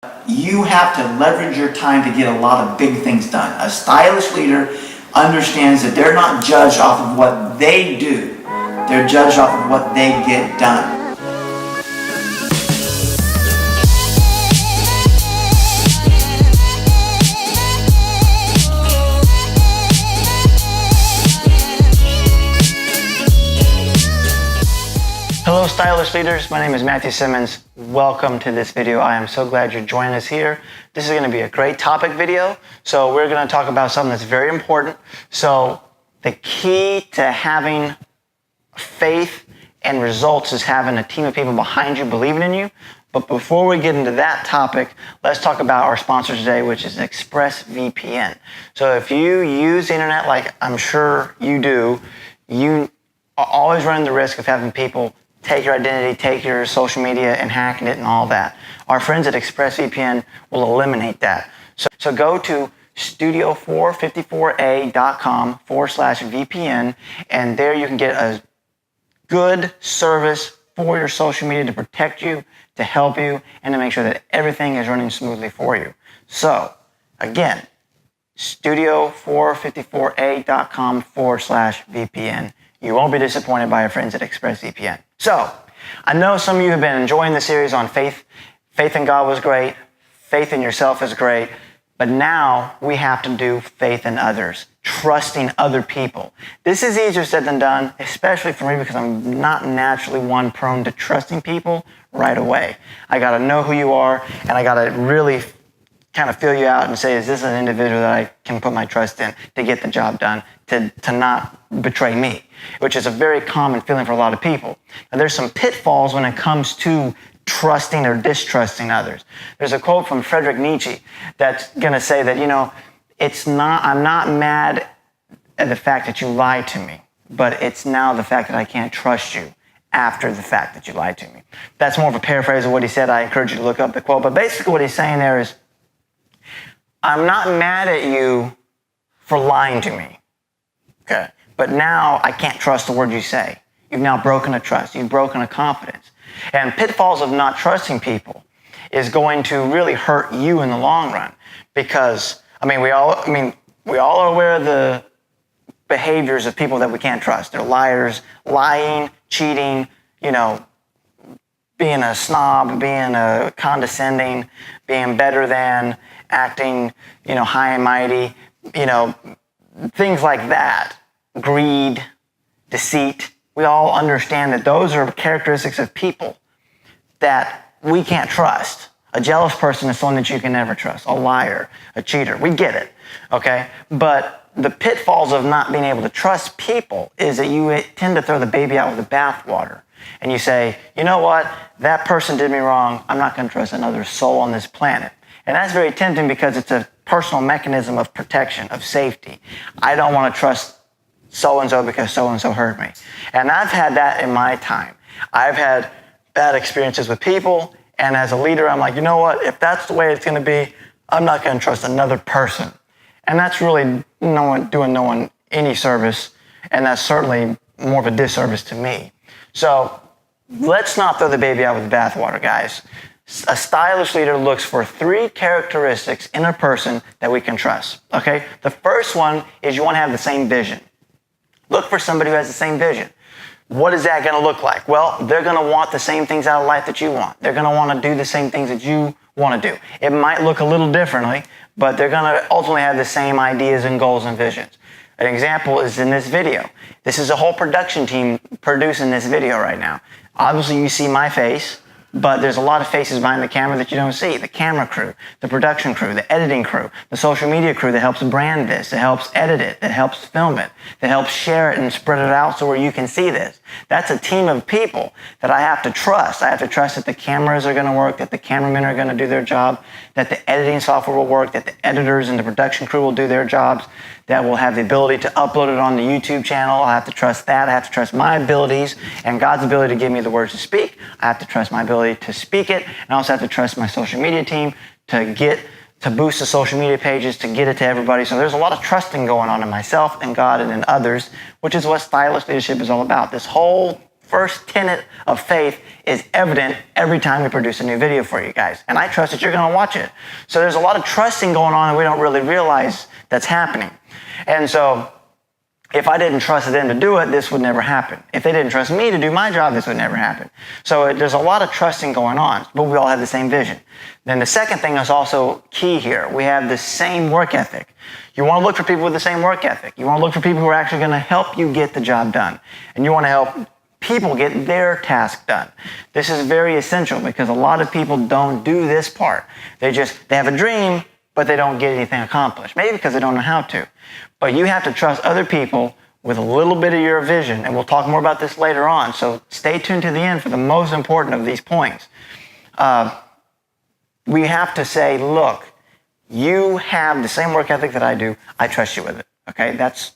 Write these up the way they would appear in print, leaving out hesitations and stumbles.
You have to leverage your time to get a lot of big things done. A stylish leader understands that they're not judged off of what they do. They're judged off of what they get done. Hello stylish leaders, my name is Matthew SImmons. Welcome to this video. I am so glad you're joining us here. This is going to be a great topic video. So we're going to talk about something that's very important. So the key to having faith and results is having a team of people behind you believing in you. But before we get into that topic, let's talk about our sponsor today, which is ExpressVPN. So if you use the internet like I'm sure you do, you are always running the risk of having people take your identity, take your social media and hacking it and all that. Our friends at ExpressVPN will eliminate that. So go to studio454a.com/VPN and there you can get a good service for your social media to protect you, to help you, and to make sure that everything is running smoothly for you. So again, studio454a.com/VPN. You won't be disappointed by our friends at ExpressVPN. So, I know some of you have been enjoying the series on faith. Faith in God was great. Faith in yourself is great. But now we have to do faith in others, trusting other people. This is easier said than done, especially for me because I'm not naturally one prone to trusting people right away. I got to know who you are, and I got to really kind of feel you out and say, is this an individual that I can put my trust in to get the job done, to not betray me, which is a very common feeling for a lot of people. And there's some pitfalls when it comes to trusting or distrusting others. There's a quote from Friedrich Nietzsche that's going to say that, I'm not mad at the fact that you lied to me, but it's now the fact that I can't trust you after the fact that you lied to me. That's more of a paraphrase of what he said. I encourage you to look up the quote. But basically what he's saying there is, I'm not mad at you for lying to me, okay? But now I can't trust the word you say. You've now broken a trust. You've broken a confidence. And pitfalls of not trusting people is going to really hurt you in the long run because, we all are aware of the behaviors of people that we can't trust. They're liars, lying, cheating, being a snob, being a condescending, being better than, acting, high and mighty, things like that. Greed, deceit. We all understand that those are characteristics of people that we can't trust. A jealous person is someone that you can never trust. A liar, a cheater. We get it, okay? But the pitfalls of not being able to trust people is that you tend to throw the baby out with the bathwater. And you say, you know what? That person did me wrong. I'm not going to trust another soul on this planet. And that's very tempting because it's a personal mechanism of protection, of safety. I don't want to trust so-and-so because so-and-so hurt me. And I've had that in my time. I've had bad experiences with people, and as a leader, I'm like, you know what? If that's the way it's going to be, I'm not going to trust another person. And that's really doing no one any service, and that's certainly more of a disservice to me. So let's not throw the baby out with the bathwater, guys. A stylish leader looks for 3 characteristics in a person that we can trust, okay? The first one is you want to have the same vision. Look for somebody who has the same vision. What is that going to look like? Well, they're going to want the same things out of life that you want. They're going to want to do the same things that you want to do. It might look a little differently, but they're going to ultimately have the same ideas and goals and visions. An example is in this video. This is a whole production team producing this video right now. Obviously, you see my face, but there's a lot of faces behind the camera that you don't see. The camera crew, the production crew, the editing crew, the social media crew that helps brand this, that helps edit it, that helps film it, that helps share it and spread it out so where you can see this. That's a team of people that I have to trust. I have to trust that the cameras are going to work, that the cameramen are going to do their job, that the editing software will work, that the editors and the production crew will do their jobs, that will have the ability to upload it on the YouTube channel. I have to trust that. I have to trust my abilities and God's ability to give me the words to speak. I have to trust my ability to speak it. And I also have to trust my social media team to boost the social media pages, to get it to everybody. So there's a lot of trusting going on in myself and God and in others, which is what stylish leadership is all about. This whole first tenet of faith is evident every time we produce a new video for you guys. And I trust that you're going to watch it. So there's a lot of trusting going on and we don't really realize that's happening. And so if I didn't trust them to do it, this would never happen. If they didn't trust me to do my job, this would never happen. So there's a lot of trusting going on, but we all have the same vision. Then the second thing is also key here. We have the same work ethic. You want to look for people with the same work ethic. You want to look for people who are actually going to help you get the job done. And you want to help people get their task done. This is very essential because a lot of people don't do this part. They have a dream, but they don't get anything accomplished. Maybe because they don't know how to. But you have to trust other people with a little bit of your vision, and we'll talk more about this later on. So stay tuned to the end for the most important of these points. We have to say, look, you have the same work ethic that I do. I trust you with it. Okay, that's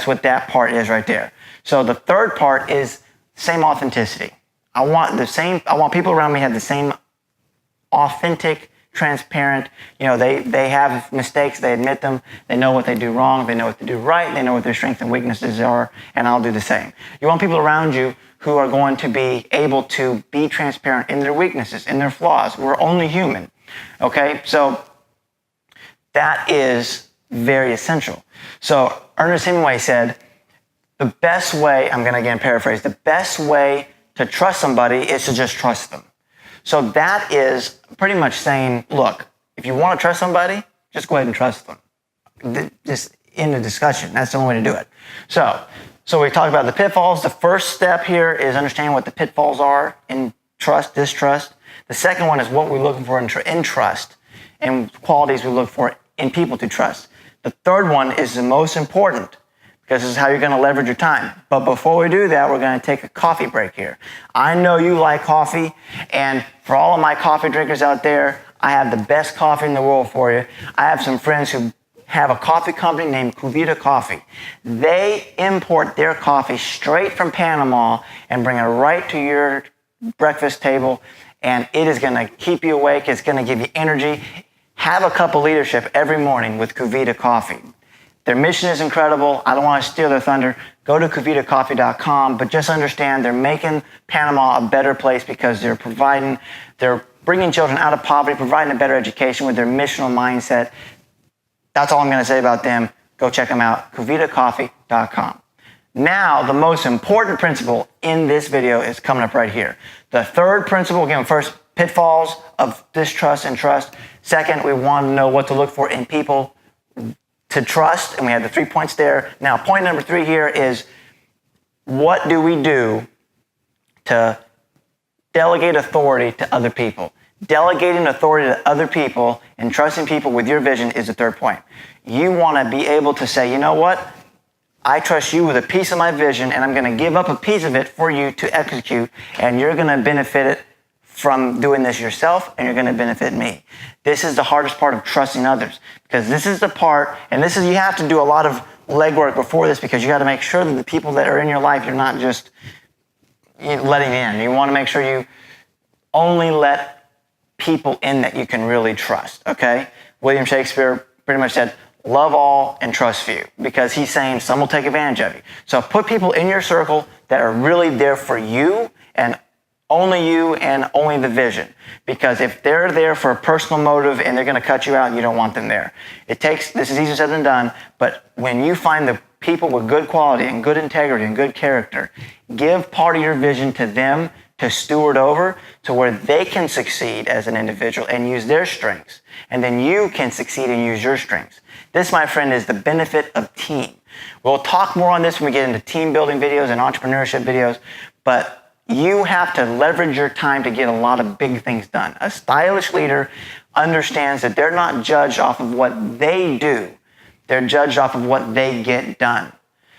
what that part is right there. So the third part is same authenticity. I want people around me to have the same authentic, transparent, they have mistakes, they admit them, they know what they do wrong, they know what they do right, they know what their strengths and weaknesses are, and I'll do the same. You want people around you who are going to be able to be transparent in their weaknesses, in their flaws. We're only human, okay? So that is very essential. So Ernest Hemingway said, the best way, I'm going to again paraphrase, the best way to trust somebody is to just trust them. So that is pretty much saying, look, if you want to trust somebody, just go ahead and trust them. Just in the discussion. That's the only way to do it. So we talked about the pitfalls. The first step here is understanding what the pitfalls are in trust, distrust. The second one is what we're looking for in trust and qualities we look for in people to trust. The third one is the most important because this is how you're going to leverage your time. But before we do that, we're going to take a coffee break here. I know you like coffee, and for all of my coffee drinkers out there, I have the best coffee in the world for you. I have some friends who have a coffee company named KuVida Coffee. They import their coffee straight from Panama and bring it right to your breakfast table, and it is going to keep you awake. It's going to give you energy. Have a cup of leadership every morning with KuVida Coffee. Their mission is incredible. I don't want to steal their thunder. Go to KuVidaCoffee.com, but just understand they're making Panama a better place because they're bringing children out of poverty, providing a better education with their missional mindset. That's all I'm going to say about them. Go check them out, KuVidaCoffee.com. Now, the most important principle in this video is coming up right here. The third principle, again, first, pitfalls of distrust and trust. Second, we want to know what to look for in people to trust, and we have the 3 points there. Now, point number 3 here is, what do we do to delegate authority to other people? Delegating authority to other people and trusting people with your vision is the third point. You want to be able to say, you know what? I trust you with a piece of my vision, and I'm going to give up a piece of it for you to execute, and you're going to benefit it from doing this yourself, and you're going to benefit me. This is the hardest part of trusting others, because this is the part, and you have to do a lot of legwork before this, because you got to make sure that the people that are in your life, you're not just letting in. You want to make sure you only let people in that you can really trust, okay? William Shakespeare pretty much said, love all and trust few, because he's saying some will take advantage of you. So put people in your circle that are really there for you and only the vision. Because if they're there for a personal motive and they're going to cut you out, you don't want them there. This is easier said than done, but when you find the people with good quality and good integrity and good character, give part of your vision to them to steward over to where they can succeed as an individual and use their strengths. And then you can succeed and use your strengths. This, my friend, is the benefit of team. We'll talk more on this when we get into team building videos and entrepreneurship videos, but you have to leverage your time to get a lot of big things done. A stylish leader understands that they're not judged off of what they do. They're judged off of what they get done.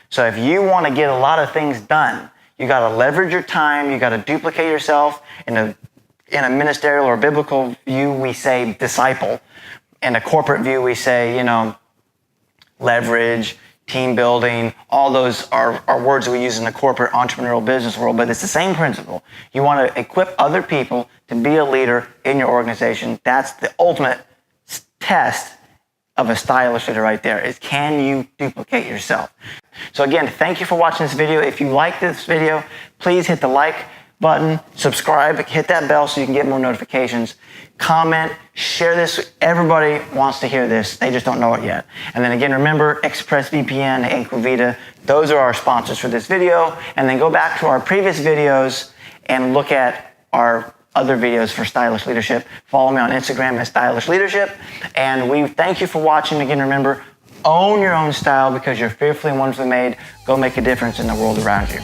So if you want to get a lot of things done, you got to leverage your time. You got to duplicate yourself. In a ministerial or biblical view, we say disciple. In a corporate view, we say, leverage, team building. All those are words that we use in the corporate entrepreneurial business world, but it's the same principle. You want to equip other people to be a leader in your organization. That's the ultimate test of a stylish leader right there, is can you duplicate yourself? So again, thank you for watching this video. If you like this video, please hit the like button, subscribe, hit that bell so you can get more notifications. Comment, share this. Everybody wants to hear this. They just don't know it yet. And then again, remember ExpressVPN and KuVida. Those are our sponsors for this video. And then go back to our previous videos and look at our other videos for stylish leadership. Follow me on Instagram at Stylish Leadership. And we thank you for watching. Again, remember, own your own style because you're fearfully and wonderfully made. Go make a difference in the world around you.